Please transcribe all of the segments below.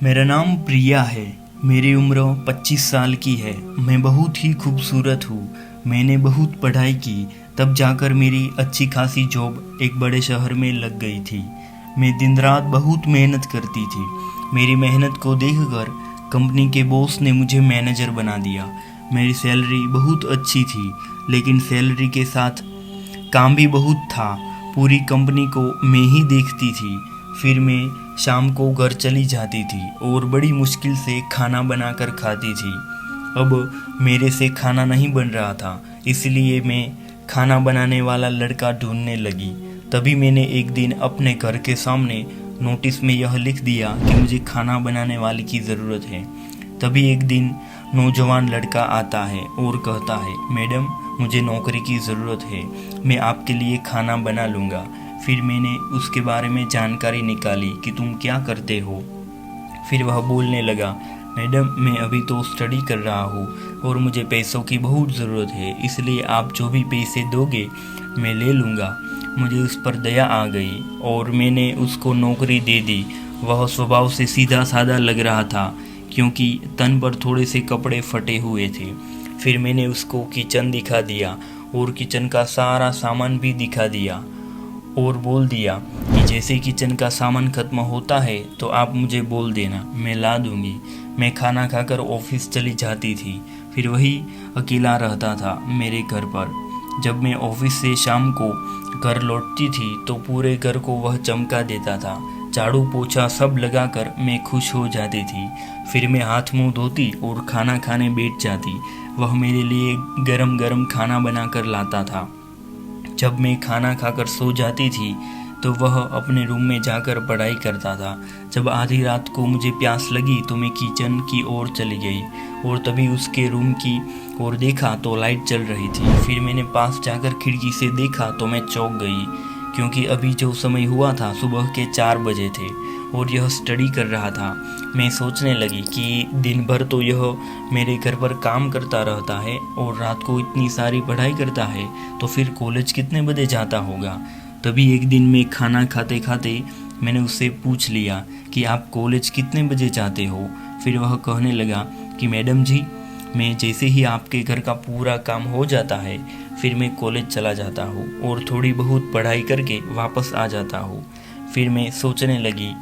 मेरा नाम प्रिया है। मेरी उम्र 25 साल की है। मैं बहुत ही खूबसूरत हूँ। मैंने बहुत पढ़ाई की, तब जाकर मेरी अच्छी खासी जॉब एक बड़े शहर में लग गई थी। मैं दिन रात बहुत मेहनत करती थी। मेरी मेहनत को देखकर कंपनी के बॉस ने मुझे मैनेजर बना दिया। मेरी सैलरी बहुत अच्छी थी, लेकिन सैलरी के साथ काम भी बहुत था। पूरी कंपनी को मैं ही देखती थी। फिर मैं शाम को घर चली जाती थी और बड़ी मुश्किल से खाना बनाकर खाती थी। अब मेरे से खाना नहीं बन रहा था, इसलिए मैं खाना बनाने वाला लड़का ढूंढने लगी। तभी मैंने एक दिन अपने घर के सामने नोटिस में यह लिख दिया कि मुझे खाना बनाने वाले की ज़रूरत है। तभी एक दिन नौजवान लड़का आता है और कहता है, मैडम मुझे नौकरी की ज़रूरत है, मैं आपके लिए खाना बना लूँगा। फिर मैंने उसके बारे में जानकारी निकाली कि तुम क्या करते हो। फिर वह बोलने लगा, मैडम मैं अभी तो स्टडी कर रहा हूँ और मुझे पैसों की बहुत ज़रूरत है, इसलिए आप जो भी पैसे दोगे मैं ले लूँगा। मुझे उस पर दया आ गई और मैंने उसको नौकरी दे दी। वह स्वभाव से सीधा साधा लग रहा था, क्योंकि तन पर थोड़े से कपड़े फटे हुए थे। फिर मैंने उसको किचन दिखा दिया और किचन का सारा सामान भी दिखा दिया और बोल दिया कि जैसे किचन का सामान ख़त्म होता है तो आप मुझे बोल देना, मैं ला दूँगी। मैं खाना खाकर ऑफिस चली जाती थी। फिर वही अकेला रहता था मेरे घर पर। जब मैं ऑफिस से शाम को घर लौटती थी तो पूरे घर को वह चमका देता था। झाड़ू पोछा सब लगाकर मैं खुश हो जाती थी। फिर मैं हाथ मुंह धोती और खाना खाने बैठ जाती। वह मेरे लिए गरम गरम खाना बनाकर लाता था। जब मैं खाना खाकर सो जाती थी तो वह अपने रूम में जाकर पढ़ाई करता था। जब आधी रात को मुझे प्यास लगी तो मैं किचन की ओर चली गई और तभी उसके रूम की ओर देखा तो लाइट जल रही थी। फिर मैंने पास जाकर खिड़की से देखा तो मैं चौंक गई, क्योंकि अभी जो समय हुआ था सुबह के 4 बजे थे और यह स्टडी कर रहा था। मैं सोचने लगी कि दिन भर तो यह मेरे घर पर काम करता रहता है और रात को इतनी सारी पढ़ाई करता है, तो फिर कॉलेज कितने बजे जाता होगा। तभी एक दिन मैं खाना खाते खाते मैंने उससे पूछ लिया कि आप कॉलेज कितने बजे जाते हो। फिर वह कहने लगा कि मैडम जी, मैं जैसे ही आपके घर का पूरा काम हो जाता है फिर मैं कॉलेज चला जाता हूँ और थोड़ी बहुत पढ़ाई करके वापस आ जाता हूँ। फिर मैं सोचने लगी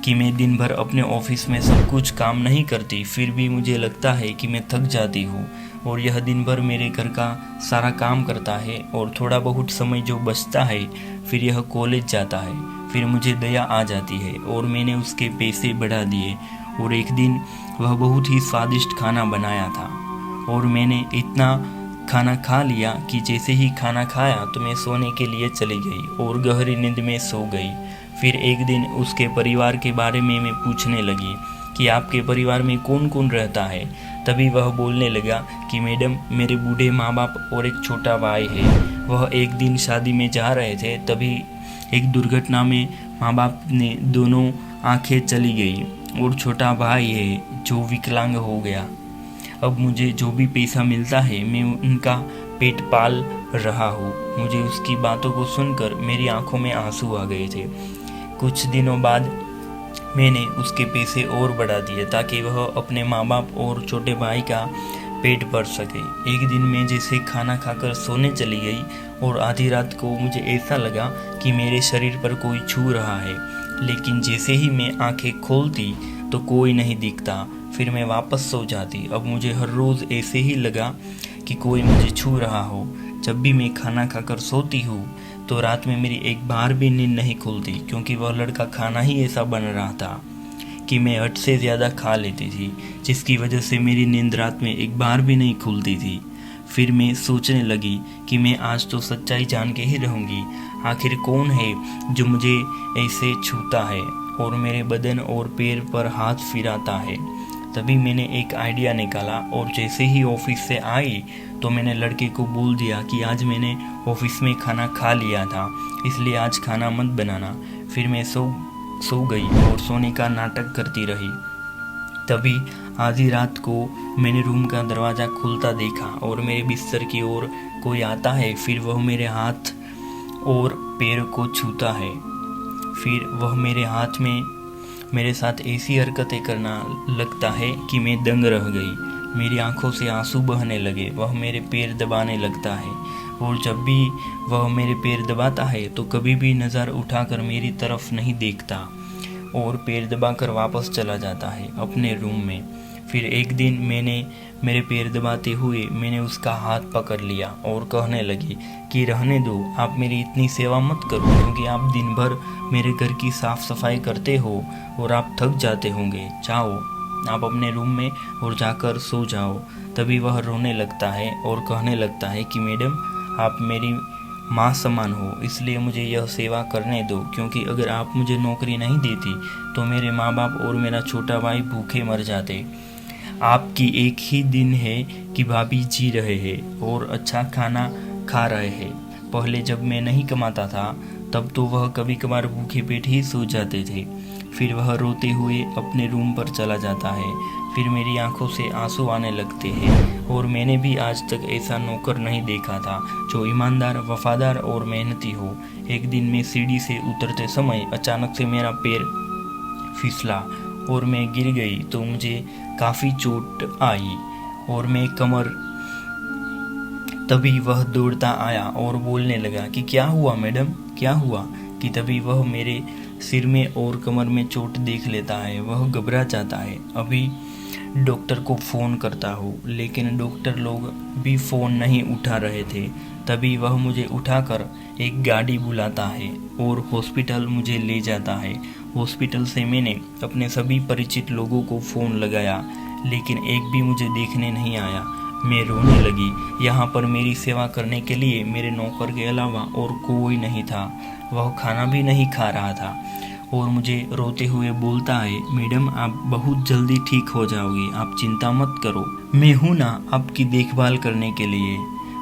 कि मैं दिन भर अपने ऑफिस में सब कुछ काम नहीं करती, फिर भी मुझे लगता है कि मैं थक जाती हूँ और यह दिन भर मेरे घर का सारा काम करता है और थोड़ा बहुत समय जो बचता है फिर यह कॉलेज जाता है। फिर मुझे दया आ जाती है और मैंने उसके पैसे बढ़ा दिए और एक दिन वह बहुत ही स्वादिष्ट खाना बनाया था और मैंने इतना खाना खा लिया कि जैसे ही खाना खाया तो मैं सोने के लिए चली गई और गहरी नींद में सो गई। फिर एक दिन उसके परिवार के बारे में मैं पूछने लगी कि आपके परिवार में कौन कौन रहता है। तभी वह बोलने लगा कि मैडम मेरे बूढ़े माँ बाप और एक छोटा भाई है। वह एक दिन शादी में जा रहे थे, तभी एक दुर्घटना में माँ बाप ने दोनों आंखें चली गई और छोटा भाई है जो विकलांग हो गया। अब मुझे जो भी पैसा मिलता है मैं उनका पेट पाल रहा हूँ। मुझे उसकी बातों को सुनकर मेरी आंखों में आंसू आ गए थे। कुछ दिनों बाद मैंने उसके पैसे और बढ़ा दिए ताकि वह अपने माँ बाप और छोटे भाई का पेट भर सके। एक दिन मैं जैसे खाना खाकर सोने चली गई और आधी रात को मुझे ऐसा लगा कि मेरे शरीर पर कोई छू रहा है, लेकिन जैसे ही मैं आंखें खोलती तो कोई नहीं दिखता। फिर मैं वापस सो जाती। अब मुझे हर रोज़ ऐसे ही लगा कि कोई मुझे छू रहा हो। जब भी मैं खाना खाकर सोती हूँ तो रात में मेरी एक बार भी नींद नहीं खुलती, क्योंकि वह लड़का खाना ही ऐसा बन रहा था कि मैं हद से ज़्यादा खा लेती थी, जिसकी वजह से मेरी नींद रात में एक बार भी नहीं खुलती थी। फिर मैं सोचने लगी कि मैं आज तो सच्चाई जान के ही रहूँगी। आखिर कौन है जो मुझे ऐसे छूता है और मेरे बदन और पैर पर हाथ फिराता है। तभी मैंने एक आइडिया निकाला और जैसे ही ऑफिस से आई तो मैंने लड़के को बोल दिया कि आज मैंने ऑफिस में खाना खा लिया था, इसलिए आज खाना मत बनाना। फिर मैं सो गई और सोने का नाटक करती रही। तभी आधी रात को मैंने रूम का दरवाज़ा खुलता देखा और मेरे बिस्तर की ओर कोई आता है। फिर वह मेरे हाथ और पैर को छूता है। फिर वह मेरे हाथ में मेरे साथ ऐसी हरकतें करना लगता है कि मैं दंग रह गई। मेरी आंखों से आंसू बहने लगे। वह मेरे पैर दबाने लगता है और जब भी वह मेरे पैर दबाता है तो कभी भी नज़र उठाकर मेरी तरफ नहीं देखता और पैर दबाकर वापस चला जाता है अपने रूम में। फिर एक दिन मेरे पैर दबाते हुए मैंने उसका हाथ पकड़ लिया और कहने लगी कि रहने दो, आप मेरी इतनी सेवा मत करो, क्योंकि आप दिन भर मेरे घर की साफ सफाई करते हो और आप थक जाते होंगे। जाओ आप अपने रूम में और जाकर सो जाओ। तभी वह रोने लगता है और कहने लगता है कि मैडम, आप मेरी माँ समान हो, इसलिए मुझे यह सेवा करने दो, क्योंकि अगर आप मुझे नौकरी नहीं देती तो मेरे माँ बाप और मेरा छोटा भाई भूखे मर जाते। आपकी एक ही दिन है कि भाभी जी रहे हैं और अच्छा खाना खा रहे हैं। पहले जब मैं नहीं कमाता था तब तो वह कभी कभार भूखे पेट ही सो जाते थे। फिर वह रोते हुए अपने रूम पर चला जाता है। फिर मेरी आंखों से आंसू आने लगते हैं और मैंने भी आज तक ऐसा नौकर नहीं देखा था जो ईमानदार, वफादार और मेहनती हो। एक दिन मैं सीढ़ी से उतरते समय अचानक से मेरा पैर फिसला और मैं गिर गई तो मुझे काफ़ी चोट आई और मैं कमर। तभी वह दौड़ता आया और बोलने लगा कि क्या हुआ मैडम, क्या हुआ। कि तभी वह मेरे सिर में और कमर में चोट देख लेता है। वह घबरा जाता है। अभी डॉक्टर को फ़ोन करता हूँ, लेकिन डॉक्टर लोग भी फ़ोन नहीं उठा रहे थे। तभी वह मुझे उठाकर एक गाड़ी बुलाता है और हॉस्पिटल मुझे ले जाता है। हॉस्पिटल से मैंने अपने सभी परिचित लोगों को फ़ोन लगाया, लेकिन एक भी मुझे देखने नहीं आया। मैं रोने लगी। यहाँ पर मेरी सेवा करने के लिए मेरे नौकर के अलावा और कोई नहीं था। वह खाना भी नहीं खा रहा था और मुझे रोते हुए बोलता है, मैडम, आप बहुत जल्दी ठीक हो जाओगी, आप चिंता मत करो, मैं हूँ ना आपकी देखभाल करने के लिए।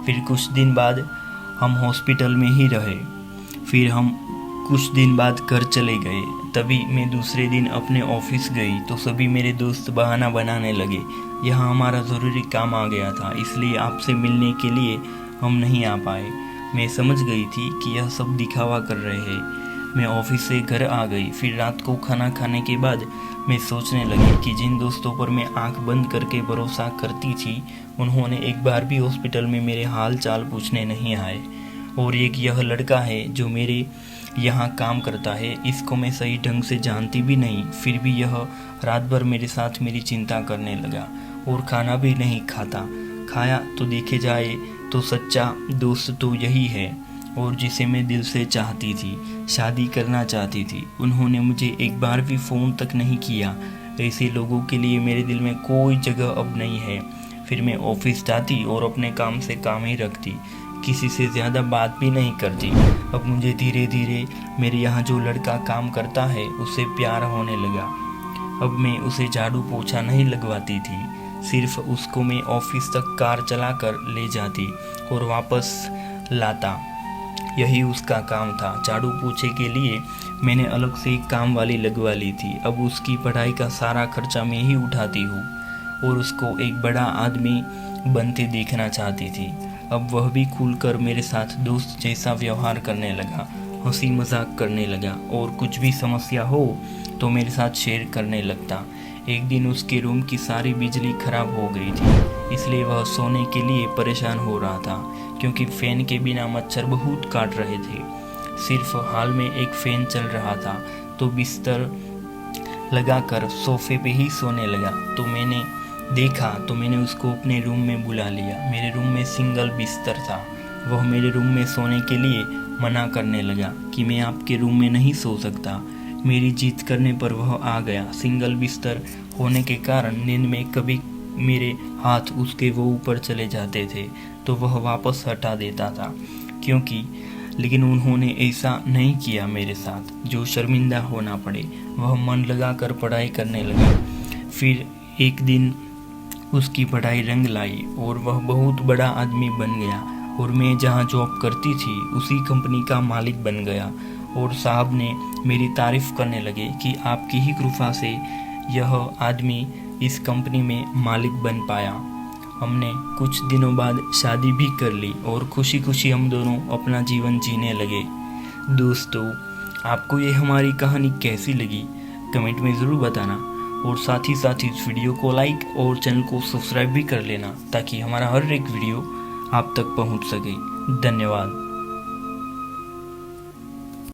फिर कुछ दिन बाद हम हॉस्पिटल में ही रहे। फिर हम कुछ दिन बाद घर चले गए। तभी मैं दूसरे दिन अपने ऑफिस गई तो सभी मेरे दोस्त बहाना बनाने लगे, यहाँ हमारा ज़रूरी काम आ गया था, इसलिए आपसे मिलने के लिए हम नहीं आ पाए। मैं समझ गई थी कि यह सब दिखावा कर रहे हैं। मैं ऑफिस से घर आ गई। फिर रात को खाना खाने के बाद मैं सोचने लगी कि जिन दोस्तों पर मैं आंख बंद करके भरोसा करती थी, उन्होंने एक बार भी हॉस्पिटल में मेरे हाल चाल पूछने नहीं आए। और एक यह लड़का है जो मेरे यहाँ काम करता है, इसको मैं सही ढंग से जानती भी नहीं, फिर भी यह रात भर मेरे साथ मेरी चिंता करने लगा और खाना भी नहीं खाता। खाया तो देखे जाए तो सच्चा दोस्त तो यही है और जिसे मैं दिल से चाहती थी, शादी करना चाहती थी। उन्होंने मुझे एक बार भी फ़ोन तक नहीं किया। ऐसे लोगों के लिए मेरे दिल में कोई जगह अब नहीं है। फिर मैं ऑफिस जाती और अपने काम से काम ही रखती, किसी से ज़्यादा बात भी नहीं करती। अब मुझे धीरे धीरे मेरे यहाँ जो लड़का काम करता है उससे प्यार होने लगा। अब मैं उसे झाड़ू पोछा नहीं लगवाती थी, सिर्फ उसको मैं ऑफिस तक कार चलाकर ले जाती और वापस लाता, यही उसका काम था। झाड़ू पोछे के लिए मैंने अलग से एक काम वाली लगवा ली थी। अब उसकी पढ़ाई का सारा खर्चा मैं ही उठाती हूँ और उसको एक बड़ा आदमी बनते देखना चाहती थी। अब वह भी खुलकर मेरे साथ दोस्त जैसा व्यवहार करने लगा, हंसी मजाक करने लगा और कुछ भी समस्या हो तो मेरे साथ शेयर करने लगता। एक दिन उसके रूम की सारी बिजली खराब हो गई थी, इसलिए वह सोने के लिए परेशान हो रहा था, क्योंकि फ़ैन के बिना मच्छर बहुत काट रहे थे। सिर्फ हाल में एक फ़ैन चल रहा था तो बिस्तर लगाकर सोफे पे ही सोने लगा। तो मैंने उसको अपने रूम में बुला लिया। मेरे रूम में सिंगल बिस्तर था। वह मेरे रूम में सोने के लिए मना करने लगा कि मैं आपके रूम में नहीं सो सकता। मेरी जिद करने पर वह आ गया। सिंगल बिस्तर होने के कारण नींद में कभी मेरे हाथ उसके वो ऊपर चले जाते थे तो वह वापस हटा देता था, लेकिन उन्होंने ऐसा नहीं किया मेरे साथ जो शर्मिंदा होना पड़े। वह मन लगाकर पढ़ाई करने लगा। फिर एक दिन उसकी पढ़ाई रंग लाई और वह बहुत बड़ा आदमी बन गया और मैं जहाँ जॉब करती थी उसी कंपनी का मालिक बन गया। और साहब ने मेरी तारीफ करने लगे कि आपकी ही कृपा से यह आदमी इस कंपनी में मालिक बन पाया। हमने कुछ दिनों बाद शादी भी कर ली और खुशी खुशी हम दोनों अपना जीवन जीने लगे। दोस्तों, आपको ये हमारी कहानी कैसी लगी? कमेंट में ज़रूर बताना। और साथ ही इस वीडियो को लाइक और चैनल को सब्सक्राइब भी कर लेना ताकि हमारा हर एक वीडियो आप तक पहुंच सके। धन्यवाद।